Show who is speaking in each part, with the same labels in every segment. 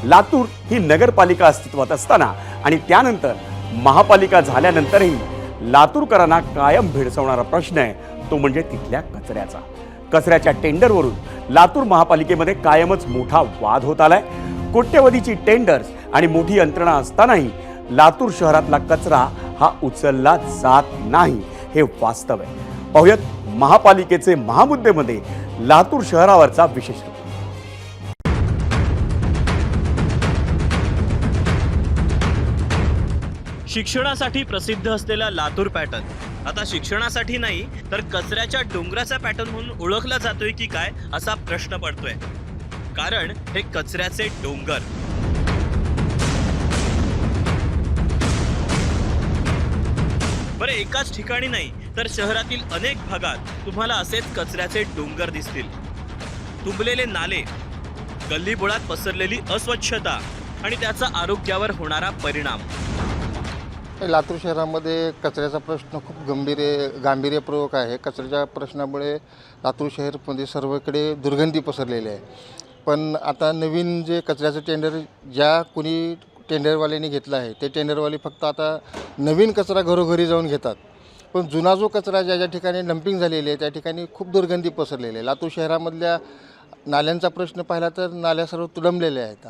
Speaker 1: लातूर ही नगरपालिका अस्तित्वात असताना आणि त्यानंतर महापालिका झाल्यानंतरही लातूरकरांना कायम भेडसावणारा प्रश्न आहे तो म्हणजे तिथल्या कचऱ्याचा. कचऱ्याच्या टेंडरवरून लातूर महापालिकेमध्ये कायमच मोठा वाद होत आलाय. कोट्यवधीची टेंडर्स आणि मोठी यंत्रणा असतानाही लातूर शहरातला कचरा हा उचलला जात नाही हे वास्तव आहे. पाहुयात महापालिकेचे महामुद्देमध्ये लातूर शहरावरचा विशेष रिपोर्ट.
Speaker 2: शिक्षणासाठी प्रसिद्ध असलेला लातूर पॅटर्न आता शिक्षणासाठी नाही तर कचऱ्याच्या डोंगराचा पॅटर्न म्हणून ओळखला जातोय की काय असा प्रश्न पडतोय. कारण हे कचऱ्याचे डोंगर. बरं, एकाच ठिकाणी नाही तर शहरातील अनेक भागात तुम्हाला असेच कचऱ्याचे डोंगर दिसतील. तुंबलेले नाले, गल्लीबोळात पसरलेली अस्वच्छता आणि त्याचा आरोग्यावर होणारा परिणाम.
Speaker 3: लातूर शहरामध्ये कचऱ्याचा प्रश्न खूप गांभीर्यपूर्वक आहे. कचऱ्याच्या प्रश्नामुळे लातूर शहरमध्ये सर्वकडे दुर्गंधी पसरलेली आहे. पण आता नवीन जे कचऱ्याचं टेंडर ज्या कोणी टेंडरवाल्यांनी घेतलं आहे ते टेंडरवाले फक्त आता नवीन कचरा घरोघरी जाऊन घेतात. पण जुना जो कचरा ज्या ज्या ठिकाणी डंपिंग झालेली आहे त्या ठिकाणी खूप दुर्गंधी पसरलेली आहे. लातूर शहरामधल्या नाल्यांचा प्रश्न पाहिला तर नाल्या सर्व तुडंबलेल्या आहेत.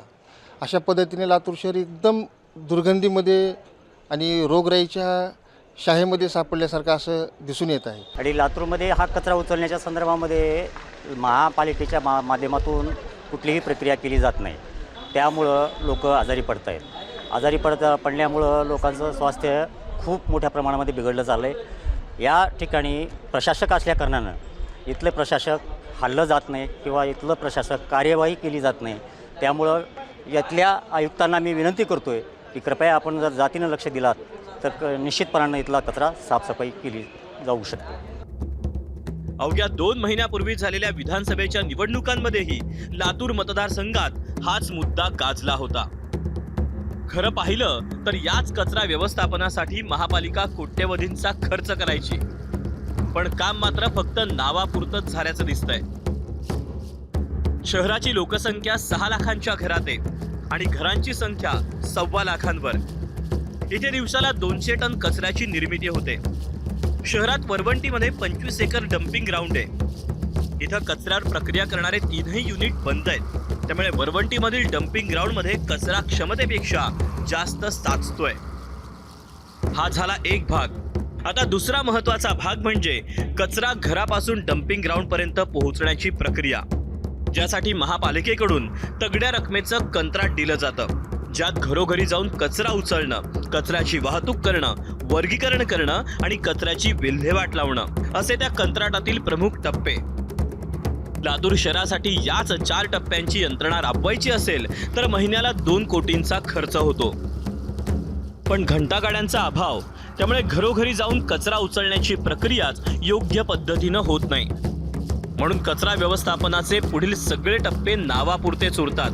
Speaker 3: अशा पद्धतीने लातूर शहर एकदम दुर्गंधीमध्ये आणि रोगराईच्या शाहेमध्ये सापडल्यासारखं असं दिसून येत आहे.
Speaker 4: आणि लातूरमध्ये हा कचरा उचलण्याच्या संदर्भामध्ये महापालिकेच्या माध्यमातून कुठलीही प्रक्रिया केली जात नाही. त्यामुळं लोक आजारी पडत आहेत. आजारी पडल्यामुळं लोकांचं स्वास्थ्य खूप मोठ्या प्रमाणामध्ये बिघडलं चाललं आहे. या ठिकाणी प्रशासक असल्याकारणानं इथले प्रशासक हल्लं जात नाही किंवा इथलं प्रशासक कार्यवाही केली जात नाही. त्यामुळं यातल्या आयुक्तांना मी विनंती करतो आहे की कृपया आपण जर जातीनं लक्ष दिलात तर निश्चितपणानं इथला कचरा साफसफाई केली जाऊ शकते.
Speaker 2: अवघ्या 2 महिन्यापूर्वी झालेल्या विधानसभेच्या निवडणुकांमध्येही लातूर मतदारसंघात हाच मुद्दा गाजला होता. खरं पाहिलं तर याच कचरा व्यवस्थापनासाठी महापालिका कोट्यवधींचा खर्च करायची. पण काम मात्र फक्त नावापुरतंच झाल्याचं दिसतंय. शहराची लोकसंख्या 6 लाखांच्या घरात आहे आणि घरांची संख्या 1.25 लाखांवर. इथे दिवसाला 200 टन कचऱ्याची निर्मिती होते. शहरात वरवंटीमध्ये 25 एकर डम्पिंग ग्राउंड आहे. इथं कचऱ्यावर प्रक्रिया करणारे 3ही युनिट बंद आहेत. त्यामुळे वरवंटीमधील डम्पिंग ग्राउंडमध्ये कचरा क्षमतेपेक्षा जास्त साचतोय. हा झाला एक भाग. आता दुसरा महत्वाचा भाग म्हणजे कचरा घरापासून डम्पिंग ग्राउंड पर्यंत पोहोचण्याची प्रक्रिया, ज्यासाठी महापालिकेकडून तगड्या रकमेचं कंत्राट दिलं जातं. ज्यात घरोघरी जाऊन कचरा उचलणं, कचऱ्याची वाहतूक करणं, वर्गीकरण करणं आणि कचऱ्याची विल्हेवाट लावणं असे त्या कंत्राटातील प्रमुख टप्पे. लातूर शहरासाठी याच 4 टप्प्यांची यंत्रणा राबवायची असेल तर महिन्याला 2 कोटींचा खर्च होतो. पण घंटागाड्यांचा अभाव, त्यामुळे घरोघरी जाऊन कचरा उचलण्याची प्रक्रियाच योग्य पद्धतीनं होत नाही. म्हणून कचरा व्यवस्थापनाचे पुढील सगळे टप्पे नावापुरतेच उरतात.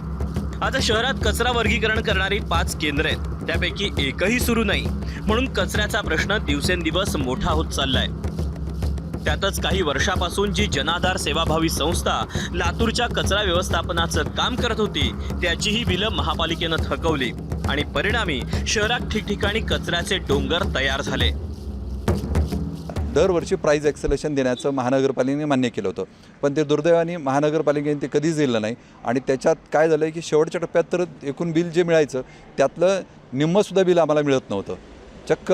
Speaker 2: आता शहरात कचरा वर्गीकरण करणारी 5 केंद्र आहेत, त्यापैकी एकही सुरू नाही. म्हणून कचऱ्याचा प्रश्न दिवसेंदिवस मोठा होत चाललाय. त्यातच काही वर्षापासून जी जनाधार सेवाभावी संस्था लातूरच्या कचरा व्यवस्थापनाचं काम करत होती त्याचीही बिलं महापालिकेनं थकवली आणि परिणामी शहरात ठिकठिकाणी कचऱ्याचे डोंगर तयार झाले.
Speaker 5: दरवर्षी प्राईज ॲक्सेलेशन देण्याचं महानगरपालिकेने मान्य केलं होतं, पण ते दुर्दैवाने महानगरपालिकेने ते कधीच दिलं नाही. आणि त्याच्यात काय झालं आहे की शेवटच्या टप्प्यात तर एकूण बिल जे मिळायचं त्यातलं निम्मंसुद्धा बिल आम्हाला मिळत नव्हतं. चक्क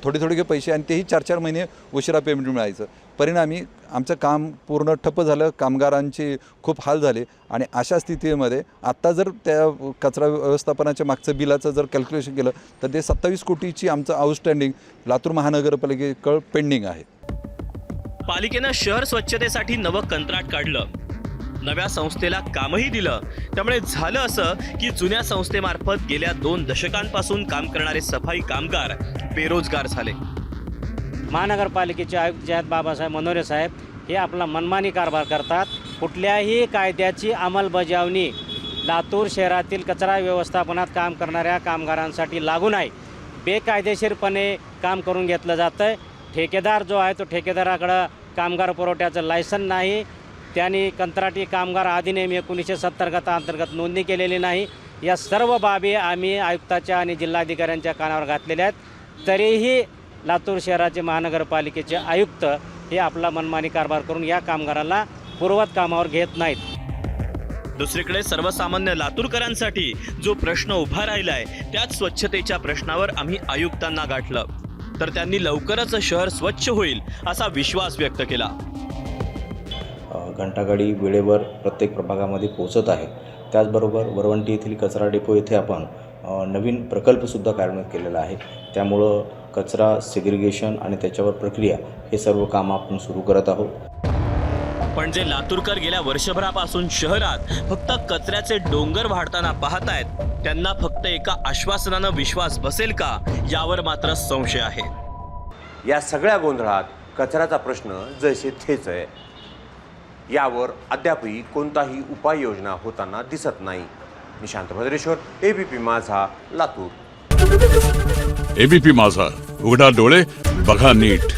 Speaker 5: थोडे पैसे आणि तेही 4-4 महिने उशिरा पेमेंट मिळायचं. परिणामी आमचं काम पूर्ण ठप्प झालं. कामगारांचे खूप हाल झाले. आणि अशा स्थितीमध्ये आत्ता जर त्या कचरा व्यवस्थापनाच्या मागचं बिलाचं जर कॅल्क्युलेशन केलं तर ते 27 कोटीची आमचं आउटस्टँडिंग लातूर महानगरपालिकेकडं पेंडिंग आहे.
Speaker 2: पालिकेनं शहर स्वच्छतेसाठी नवं कंत्राट काढलं, नव्या संस्थेला कामही दिलं. त्यामुळे झालं असं की जुन्या संस्थेमार्फत गेल्या 2 दशकांपासून काम करणारे सफाई कामगार बेरोजगार झाले.
Speaker 6: महानगरपालिकेचे आयुक्त जे आहेत बाबासाहेब मनोरे साहेब हे आपला मनमानी कारभार करतात. कुठल्याही कायद्याची अंमलबजावणी लातूर शहरातील कचरा व्यवस्थापनात काम करणाऱ्या कामगारांसाठी लागू नाही. बेकायदेशीरपणे काम करून घेतलं जातं आहे. ठेकेदार जो आहे तो ठेकेदाराकडं कामगार पुरवठ्याचं लायसन नाही. त्यांनी कंत्राटी कामगार अधिनियम 1970 अंतर्गत नोंदणी केलेली नाही. या सर्व बाबी आम्ही आयुक्ताच्या आणि जिल्हाधिकाऱ्यांच्या कानावर घातलेल्या आहेत. तरीही लातूर शहराचे महानगरपालिकेचे आयुक्त हे आपला मनमानी कारभार करून या कामगाराला पूर्ववत कामावर घेत नाहीत.
Speaker 2: दुसरीकडे सर्वसामान्य लातूरकरांसाठी जो प्रश्न उभा राहिलाय त्याच स्वच्छतेच्या प्रश्नावर आम्ही आयुक्तांना गाठलं, तर त्यांनी लवकरच शहर स्वच्छ होईल असा विश्वास व्यक्त केला.
Speaker 7: घंटागाडी वेळेवर प्रत्येक प्रभागामध्ये पोहोचत आहे. त्याचबरोबर वरवंटी येथील कचरा डेपो येथे आपण नवीन प्रकल्पसुद्धा कार्यान्वित केलेला आहे. त्यामुळं कचरा सेग्रिगेशन आणि त्याच्यावर प्रक्रिया हे सर्व कामं आपण सुरू करत आहोत.
Speaker 2: पण जे लातूरकर गेल्या वर्षभरापासून शहरात फक्त कचऱ्याचे डोंगर वाढताना पाहतायत, त्यांना फक्त एका आश्वासनानं विश्वास बसेल का यावर मात्र संशय आहे.
Speaker 8: या सगळ्या गोंधळात कचऱ्याचा प्रश्न जैसे थेच आहे. यावर अद्यापही कोणताही उपाययोजना होताना दिसत नाही. निशांत भद्रेश्वर, ABP माझा, लातूर.
Speaker 9: ABP माझा, उघडा डोळे बघा नीट.